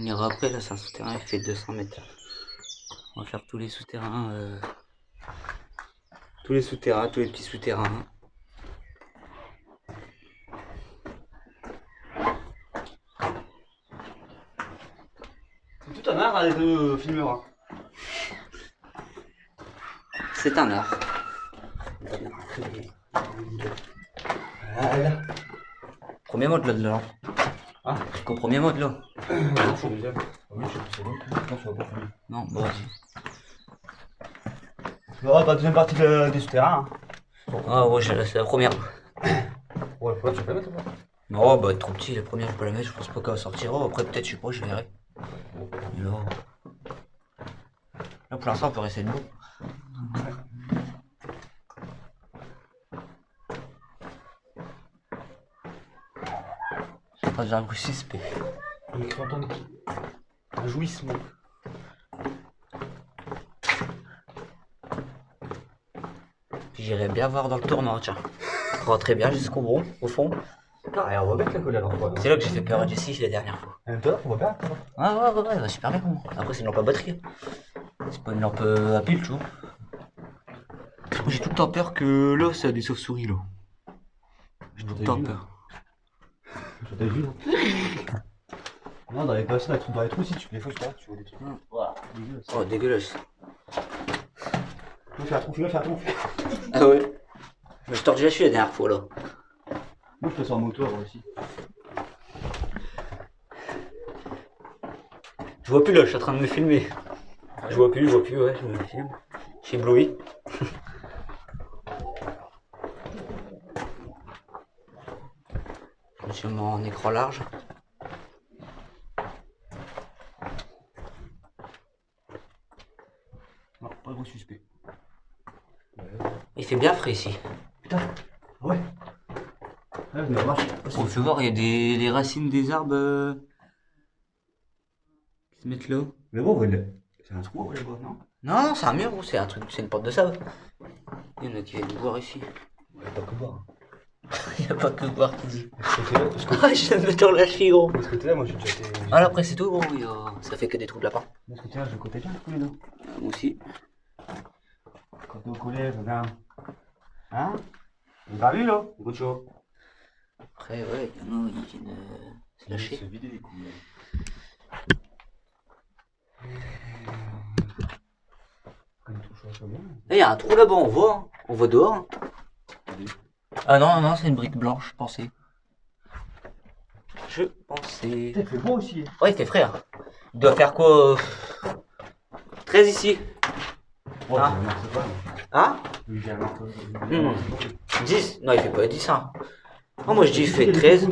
On ira après, là c'est un souterrain, il fait 200 mètres. On va faire tous les souterrains, tous les petits souterrains. C'est tout un art hein, de filmera. C'est un art. Voilà. Premier mode là de là. Ah. Qu'au premier mode là. Non, je suis deuxième. Oui, je sais pas. Non, ça va pas finir. Non, bon vas-y. On aura pas la deuxième partie des souterrains. Ah ouais, c'est la première. Ouais, pourquoi tu peux la mettre là? Non, bah trop petit, la première je peux la mettre, je pense pas qu'elle sortira. Après peut-être, je sais pas, je verrai. Mais là pour l'instant on peut rester debout. Ah, j'ai un bruit suspect. On écrit entendre un jouissement. Puis j'irai bien voir dans le tournant, tiens. Rentrer bien jusqu'au bout, au fond. Ah, et on voit bien que la colère en fois. C'est là que j'ai fait peur à Jessie la dernière fois. En même temps, on voit bien. Ouais, elle va super bien. Après, c'est une lampe à batterie. C'est pas une lampe à pile, tu vois. Moi, j'ai tout le temps peur que là, ça a des chauves-souris, là. J'ai tout le temps peur. Je t'ai vu. Non, dans les bassins, dans les trous, si tu les fous, tu vois des trucs. Voilà, dégueulasse. Oh, dégueulasse. Fais un trou, fais un trou. Ah ouais. Je me suis tordu la cheville la dernière fois, là. Moi, je fais ça en moteur aussi. Je vois plus, là, je suis en train de me filmer. Je vois plus, ouais, je me filme. Je suis ébloui. Je me suis mis en écran large. Non, pas gros suspect. Il fait bien frais ici. Putain, ouais. Ouais, mais marche. On peut voir, il y a des racines des arbres qui se mettent là. Mais bon, c'est un trou là-bas, non? Non, c'est un mur ou c'est un truc, c'est une porte de sable. Il y en a qui viennent boire ici. Ouais, pas que boire. Il n'y a pas que boire qui dit. De ce côté-là, parce que. Ah, je viens de me tourner la cheville, gros. De ce côté-là, moi j'ai déjà été. Ah, là, après, c'est tout, gros. Ça fait que des trous de lapin. De ce côté-là, j'ai le côté bien, tous les deux. Moi aussi. Quand t'es au collège, regarde. Hein? Vous avez vu là? Beaucoup de chaud. Après, ouais, il y en a, ils viennent se lâcher. Se vider les couilles. Eh, il y a un trou là-bas, on voit. Hein. On voit dehors. Ah non, c'est une brique blanche, je pensais. Je pensais. Il fait beau aussi. Ouais, il fait frais. Hein. Il doit faire quoi 13 ici. Ouais, Ah. c'est pas. Hein Oui, j'ai un marteau. 10 Non, il fait pas 10. Hein. Oh, moi je dis il fait 13.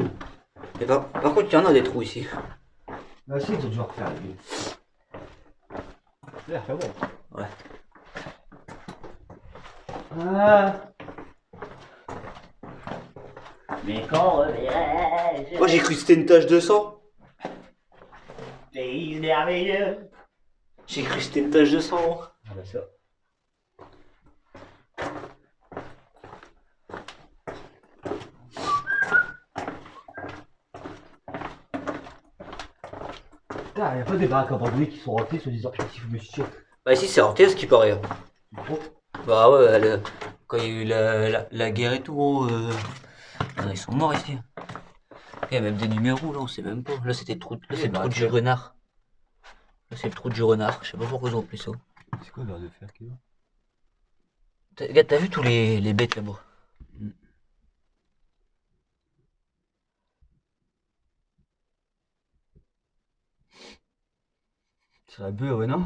Et par contre, il y en a des trous ici. Ah si, ils ont dû refaire. Là, fait bon. Ouais. Ah. Mais quand reverrai-je? Moi j'ai cru que c'était une tache de sang. Pays merveilleux. J'ai cru que c'était une tache de sang. Ah bah ça. Putain, y'a pas des baraques abandonnées qui sont rentrées sur des objectifs monsieur. Bah ici c'est Orthez qui paraît. Hein. Trop. Bah ouais, quand il y a eu la guerre et tout, ils sont morts ici. Il y a même des numéros là, on sait même pas. Là c'était le trou, là c'est le trou du renard. Là c'est le trou du renard, je sais pas pourquoi ils ont appelé ça. C'est quoi le verre de fer qui est là? Regarde, t'as vu tous les bêtes là-bas? C'est la bœuf, ouais, non?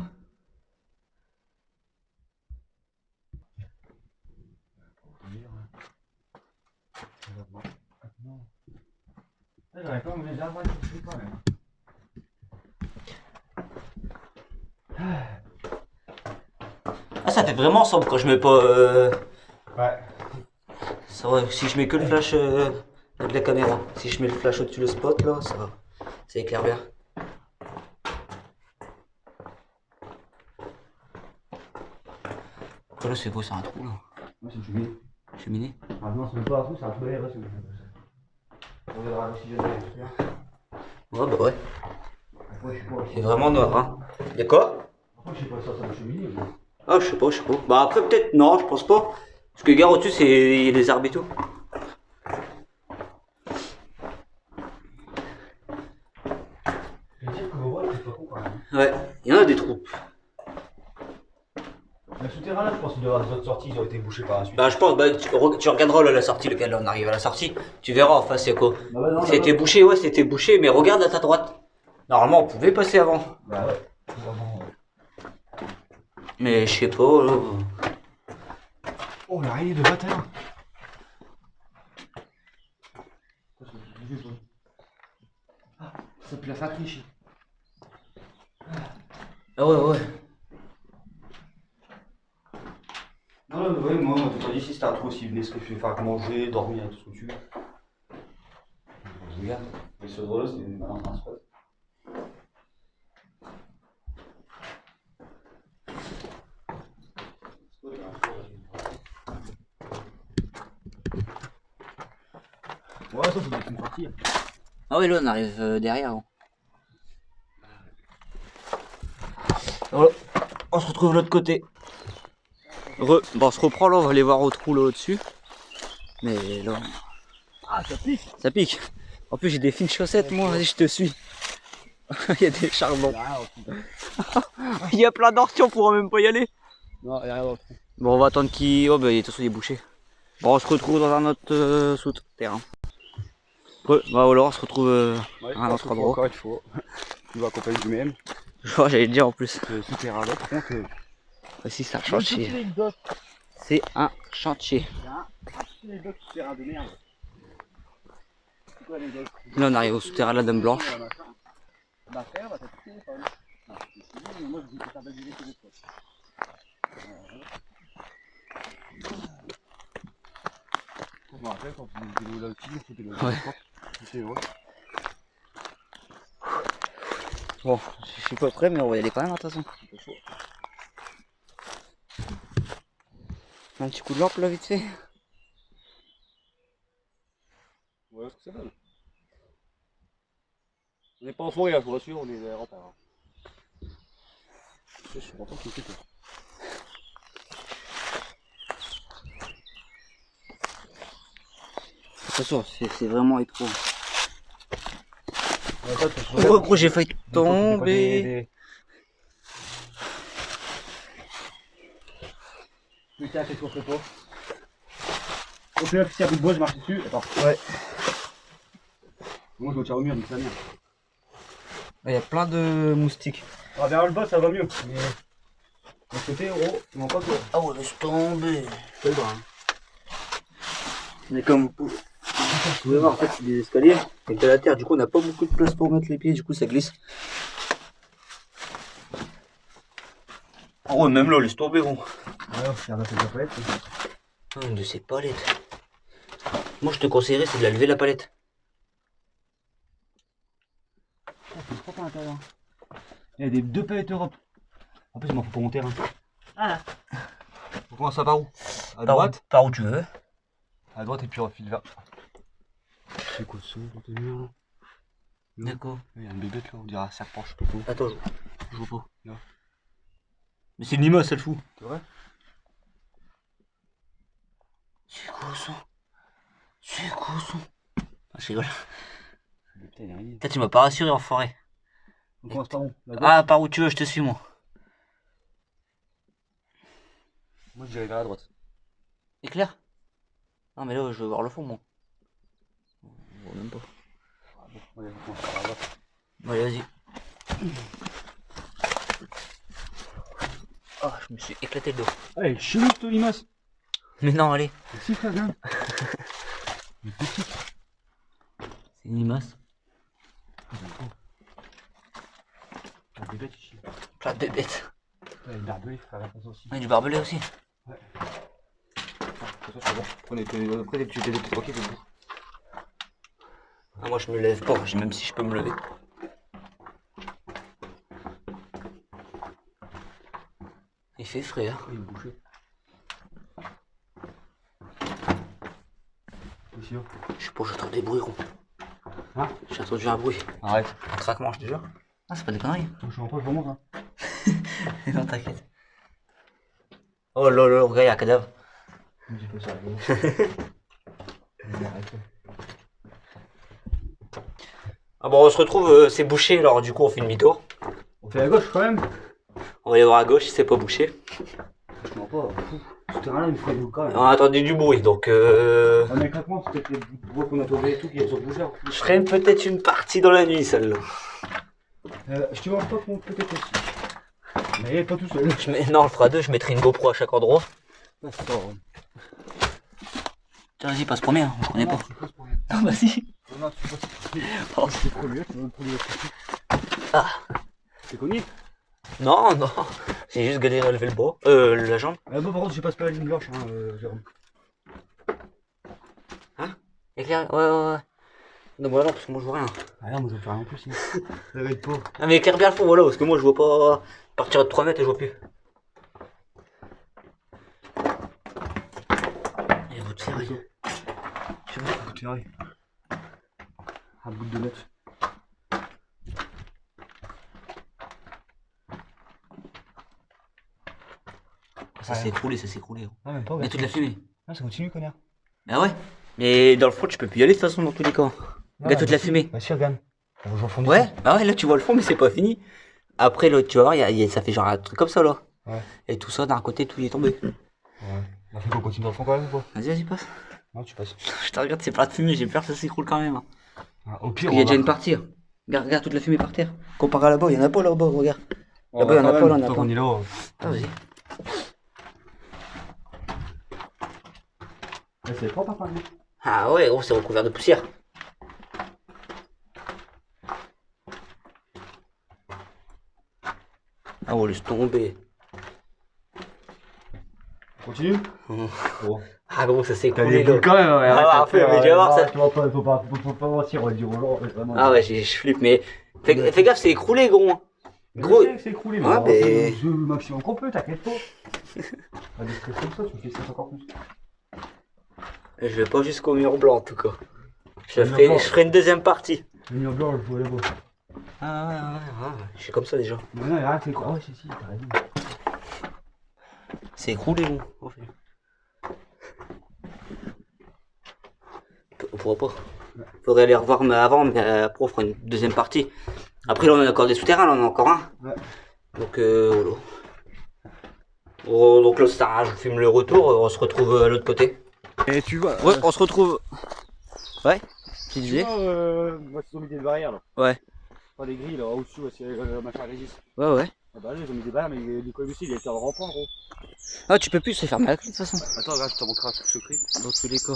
J'aurais pas me les arbres, je sais pas même. Ah ça fait vraiment sombre quand je mets pas... Ouais. Ça va, si je mets que le flash de la caméra. Si je mets le flash au-dessus le spot là, ça éclaire bien. Après là c'est quoi, c'est un trou là? Moi c'est une cheminée. Cheminée? Ah non, c'est même pas un trou, c'est un trou d'aération. On verra si j'ai de l'air. Ouais bah ouais. Ouais, je sais pas. C'est vraiment noir, hein. Y'a quoi? Après, je sais pas, ça va cheminer. Mais... Ah, je sais pas. Bah après, peut-être, non, je pense pas. Parce que gare au-dessus, c'est les arbres et tout. Je veux dire que ouais, c'est pas con quand même. Ouais, il y en a des trous. Le souterrain là, je pense qu'il doit y avoir des autres sorties, ils ont été bouchés par la suite. Bah, je pense, bah, tu regarderas là, la sortie, lequel là, on arrive à la sortie. Tu verras en face, c'est quoi. Bah ouais, non, C'était là-bas. bouché, ouais, c'était bouché, mais regarde à ta droite. Normalement, on pouvait passer avant. Bah ouais. Vraiment, ouais. Mais je sais pas, là. Oh, l'araignée de bataillon. Ça pue la factriche. Ah ouais, ouais. Non, là, ouais, moi, t'as dit si c'était un trou aussi, venez ce que tu veux faire manger, dormir, tout ce que tu veux. Je regarde. Et ce drôle, c'est une balance en spot. Ouais, ça, doit être une partie. Ah oui, là, on arrive derrière. Hein. Voilà. On se retrouve de l'autre côté. Bon, on se reprend là, on va aller voir au trou là au-dessus. Mais là. Ah, ça pique. Ça pique. En plus, j'ai des fines chaussettes, moi, vas-y, je te suis. Il y a des charbons. Il y a plein d'orties, on pourra même pas y aller. Non, il n'y a rien d'autre. Bon, on va attendre qu'il. Oh, bah, de toute façon, il est bouché. Bon, on se retrouve dans un autre souterrain. Ouais, bah, alors, on se retrouve à un autre endroit. Encore une fois. Tu vas accompagner du même. J'allais le dire en plus. Le souterrain là, par contre. Ici, c'est un chantier. C'est un chantier. Souterrain de merde. C'est quoi l'anecdote? Là, on arrive au souterrain de la Dame Blanche. Bah, faire, bah, t'as tout fait, pas non, mais moi, je dis que t'as pas duré que des fois. Je me rappelle quand tu étais là aussi, c'était le Ouais. C'était heureux. Bon, je suis pas prêt, mais on va y aller quand même, de toute façon. Un petit coup de lampe là, vite fait. Ouais, ce que ça donne. On n'est pas en forêt, là, je vous rassure, on est à rempart. Je suis content qu'il y ait quelque chose. Attention, c'est vraiment étroit. Ouais, Oh gros, j'ai failli tomber. Putain, c'est sûr, c'est pas. Au final, si y a plus de bois, je marche dessus. Attends. Ouais. Moi, je me tiens au mur, donc ça vient. Il y a plein de moustiques. Ah, vers le bas, ça va mieux. Mais. De l'autre côté, gros, tu m'en pas toi. Ah ouais, laisse tomber. C'est le bras. On est comme. Vous pouvez voir, en fait, c'est des escaliers avec de la terre. Du coup, on n'a pas beaucoup de place pour mettre les pieds. Du coup, ça glisse. Oh, même là, laisse tomber, gros. Ouais, regarde la palette. Une de ces palettes. Moi, je te conseillerais, c'est de la lever la palette. C'est propre à l'intérieur. Il y a des deux palettes Europe. En plus, il m'en faut pour mon terrain. Ah. On commence ça par où? À droite? Par où tu veux. À droite et puis on file vers. C'est quoi ce conteneur là? D'accord. Il y a une bébête là, on dirait un serpent, je sais pas trop. Attends, je vois pas. Là. Mais c'est une limace, elle fout. C'est vrai? C'est quoi ça? C'est quoi ça? Ah, je rigole. Putain, il y a rien. Putain, tu m'as pas rassuré, enfoiré. On commence par où? Ah, par où tu veux, je te suis, moi. Moi, je dirais vers la droite. Éclair? Non, mais là, je veux voir le fond, moi. On voit même pas. Ah bon, allez, on commence par la droite. Allez, vas-y. Ah, je me suis éclaté le dos. Allez, chelou cette limace! Mais non, allez. Si, frère, regarde! Une petite. C'est une limace. La bébête ici. Plein de bébêtes. Ouais, une barbelée, frère, attention aussi. Ah, du barbelé aussi. Ouais. De toute façon, c'est bon. Prenez des petits troquets, c'est bon. Ah, moi, je me lève pas, même si je peux me lever. Il fait frais, hein. Il est bouché. Ici, oh. Je sais pas, j'entends des bruits, gros. Hein? J'ai entendu un bruit. Arrête. Un craquement, je te jure. Ah, c'est pas des conneries. Je suis en poche, je remonte. Hein. Non, t'inquiète. Oh là là, regarde, il y a un cadavre. Je me dis pas ça. Ah bon, on se retrouve, c'est bouché, alors du coup on fait une demi-tour. On fait à gauche quand même. On va aller voir à gauche si c'est pas bouché. Franchement pas. Ce terrain-là, il me fait quand même. On a entendu du bruit, donc Ah, mais claquement, c'est peut-être les bois qu'on a tombés et tout qui sont bougés. je ferai peut-être une partie dans la nuit, celle-là. Je te mange pas qu'on peut-être aussi. Mais pas tout seul. Non, on le fera deux, je mettrai une GoPro à chaque endroit. Ah, c'est pas vrai. Tiens, vas-y, passe premier, hein, je connais pas. Tu passes pour rien. Non, vas-y. Non, tu passes pour rien. Oh. C'est trop mieux, tu veux pour lui aussi. Ah. C'est connu. Non, non, j'ai juste galéré à lever le bras, la jambe. Moi, par contre, je passe pas la ligne blanche, hein, Jérôme. Éclair, ouais. Non, moi non, parce que moi je vois rien. Ah non, moi je veux faire rien en plus. Ça va être pauvre. Ah, mais éclaire bien le fond, voilà, parce que moi je vois pas partir de 3 mètres et je vois plus. Et vous de ferraille. Je sais pas, un bout de ferraille. Un bout de 2 mètres. Ça s'est écroulé, ça s'est écroulé. Ah, même pas, Il y a toute la fumée. Ah, ça continue, connard. Ah ouais. Mais dans le fond, tu peux plus y aller de toute façon dans tous les cas. Regarde toute la fumée. Bah, si, regarde. On va jouer au fond du Ouais, fond. bah ouais, là tu vois le fond, mais c'est pas fini. Après, là, tu vas voir, ça fait genre un truc comme ça là. Ouais. Et tout ça d'un côté, tout y est tombé. Ouais. Bah, faut qu'on continue dans le fond quand même ou quoi? Vas-y, passe. Non, tu passes. Je te regarde, c'est plein de fumée, j'ai peur que ça s'écroule quand même. Ah, au pire, Il y a déjà une partie. Regarde toute la fumée par terre. Comparé à là-bas, il y en a pas là-bas, regarde. Là-bas, il y en a pas, là, on a Tant pas. qu'on est là. Ah, vas-y. C'est propre, papa. Ah ouais, gros, c'est recouvert de poussière. Ah ouais, laisse tomber. Continue. Bon. Ah gros, ça s'est T'as écroulé des là. quand même, ouais. Ah, arrête de mais faire, tu vas voir, ça- Tu vas pas, faut pas mentir, on va dire aux gens, vraiment. Ah ouais, je flippe, mais fais gaffe, c'est écroulé, gros. Gros. C'est écroulé, mais Ah, on va faire mais- le maximum qu'on peut, t'inquiète pas. Pas de stress comme ça, tu me fais stress encore plus. Je vais pas jusqu'au mur blanc en tout cas. Je Le mur blanc. ferai une deuxième partie. Le mur blanc, je vois là-bas. Ah ouais, je suis comme ça déjà. Mais non, arrête, c'est quoi? Ah ouais, si, t'as raison. C'est écroulé, gros. En fait. On pourra pas. Faudrait aller revoir mais avant, mais après on fera une deuxième partie. Après là on a encore des souterrains, là on en a encore un. Ouais. Donc voilà. Oh, donc là ça, je vous filme le retour, on se retrouve à l'autre côté. Et tu vois. Ouais, on se retrouve. Ouais, tu Tu disais. vois, moi, ils ont mis des barrières là. Ouais. Pas des grilles là, au-dessus, c'est le machin résiste. Ouais. Ah bah là, ils ont mis des barrières, mais Nicolas aussi, il a été en rampant, gros. Ah, tu peux plus se fermer la clé de toute façon. Attends, regarde, je te montrerai un truc secret. Dans tous les cas.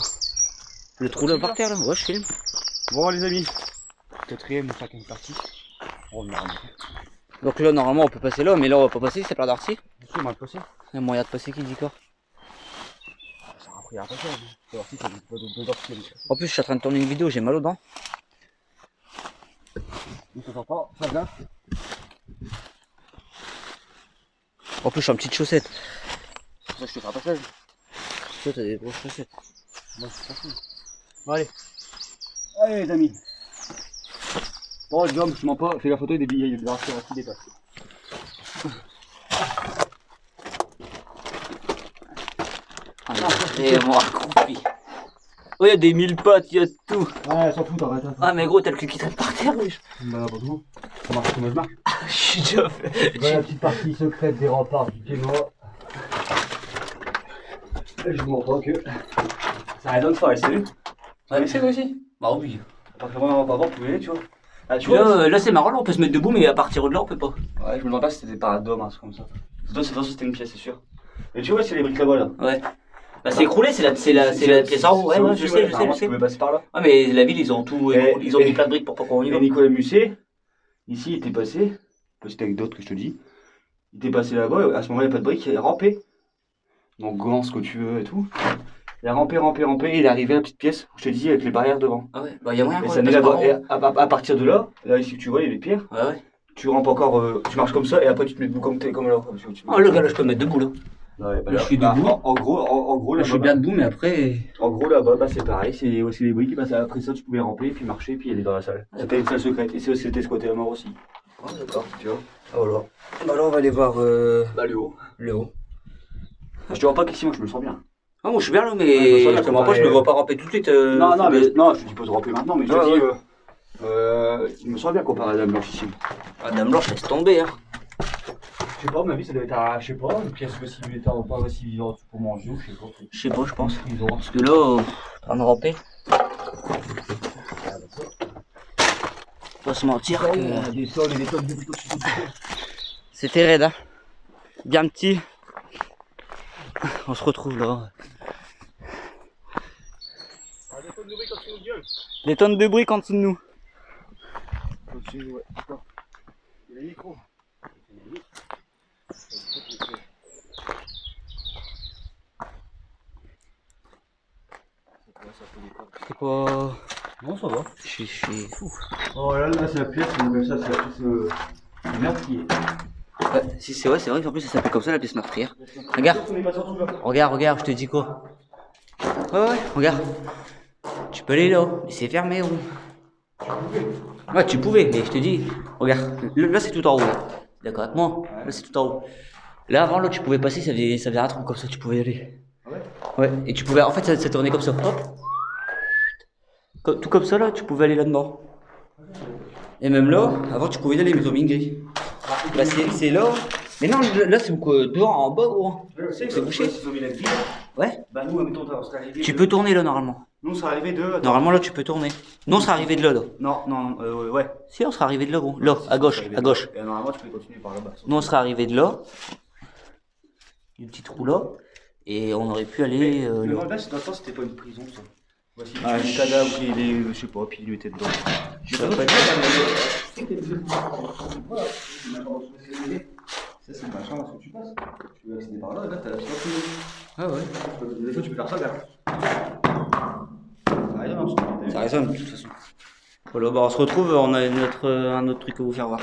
Le trou là par terre là, ouais, je filme. Bon, les amis, 4ème ou 5ème partie. On va revenir. Donc là, normalement, on peut passer là, mais là, on va pas passer, c'est plein d'arty. Bien sûr, on va le passer. Il y a moyen de passer qui dit quoi. Ça a appris à passer. C'est parti, ça pas deux artis. En plus, je suis en train de tourner une vidéo, j'ai mal aux dents. On s'entend pas, ça vient. En plus, je suis en petite chaussette. Ça, je te fais un passage. Toi, t'as des grosses chaussettes. Moi, je suis pas fou. Bon, allez. Allez, les amis. Bon, Guillaume, je mens pas, fais la photo des billets, il y a des artis qui dépassent. Ah, il est vraiment accroupi. Oh, il y a des mille pattes, il y a tout. Ouais, s'en fout, arrête. Ah, mais gros, t'as le cul qui traîne par terre, wesh. Bah, n'importe où. Ça marche comme je marche. Je suis déjà fait. Voilà la petite partie secrète des remparts du Piémont. Je vous montre que ça redonne fort, c'est vu. Ouais, mais c'est vrai aussi. Bah oui. Parce que moi, on va pas voir, vous pouvez, tu vois. Ah, tu vois Là, c'est marrant, là, on peut se mettre debout, mais à partir de là, on peut pas. Ouais, je me demande pas si c'était des paradomes, un truc comme ça. De toute façon, c'était une pièce, c'est sûr. Et tu vois, c'est les briques là-bas, là. Ouais. Bah, c'est écroulé, c'est la pièce en haut. Ouais, ouais, je sais. Tu pouvais passer par là. Ah, mais la ville, ils ont tout. Ils ont mis et- plein de briques pour pas qu'on y va. Et Nicolas Musset, ici, il était passé. Petite anecdote que je te dis. Il était passé là-bas, et à ce moment-là, il n'y a pas de briques, il est rampé. Donc, gant, ce que tu veux et tout. Il a rampé, et il est arrivé à la petite pièce, je te dis, avec les barrières devant. Ah ouais, bah, y a moyen Et qu'on ça le met passe par là-bas. en haut. Et à partir de là, là, ici, tu vois, il y a les pierres. Ouais. Tu rampes encore, tu marches comme ça, et après, tu te mets debout comme là. Oh, le gars, là, je peux me mettre debout, là. Ouais, bah, Là, je suis debout. En gros, Là, je suis bien debout, mais après. En gros, là-bas, bah, c'est pareil, c'est aussi les briques. Bah, après ça, tu pouvais ramper, puis marcher, puis aller dans la salle. C'était une salle secrète, et c'était ce côté à mort aussi. Ah, d'accord. Tu vois. Ah, voilà. Bah là, on va aller voir Bah, le haut. le haut. Je te vois pas qu'ici, moi, je me sens bien. Ah, moi je suis bien là, mais Ouais, je me sens bien je te mens pas, je me comparé- vois pas ramper tout de suite. non, non, faut mais que- non, je te dis pas de ramper maintenant, mais je te Ouais, dis, ouais. je me sens bien comparé à la Dame Blanche ici. Ah, Dame Blanche, laisse tomber, hein. Je sais pas, ma vie, ça doit être à, je sais pas, une pièce possibilité pas aussi vivante pour manger, ou je sais pas. Je sais pas, je pense. Ils ont. Parce que là, on ramper. Faut se mentir que Des sols et des tonnes de plutôt. c'était raide, hein. Bien petit. On se retrouve là. Des tonnes de briques en dessous de nous. Ouais, d'accord. Il y a les micros. C'est pas. Non, ça va. Je suis fou. Oh là, là, c'est la pièce, c'est comme ça, c'est la pièce meurtrier. Ouais, si c'est vrai, qu'en plus ça s'appelle comme ça la pièce meurtrière. Regarde, regarde, je te dis quoi. Ouais, regarde. Tu peux aller là, mais c'est fermé, gros. Ouais, tu pouvais, mais je te dis, regarde, là c'est tout en haut. D'accord avec moi? Là c'est tout en haut. Là avant, là tu pouvais passer, ça faisait un trou comme ça, tu pouvais y aller. Ah ouais? Ouais, et tu pouvais, en fait ça tournait comme ça, hop. Tout comme ça là, tu pouvais aller là-dedans. Et même là, avant tu pouvais y aller, mais ils ont mis une grille. Bah c'est là. Mais non, là c'est dehors en bas, gros. C'est bouché. Ils ont mis la grille. Ouais. Bah, nous, admettons, on serait arrivé. Tu peux tourner là normalement. Nous, on serait arrivé de. Attends. Normalement là tu peux tourner. Non, on serait arrivé de là. Non, non, ouais. Si, on serait arrivé de là, gros. Là, Si, à si, gauche, on serait à gauche. arrivé de là. Et normalement, tu peux continuer par là-bas. Nous on serait arrivé de là. Du petit trou là. Et on aurait pu aller Le là. mandat, c'est attends, c'était pas une prison, ça. Voici Ah, un cadavre, il est, je sais pas, puis il lui était dedans. Je sais pas. Ça, c'est ma chambre, est-ce que tu passes? Tu veux accéder par là, là, t'as la sortie. Ah ouais. Des fois, tu peux faire ça, regarde. Ça résonne, hein, Ça résonne de toute façon. Voilà, bah on se retrouve, on a un autre truc à vous faire voir.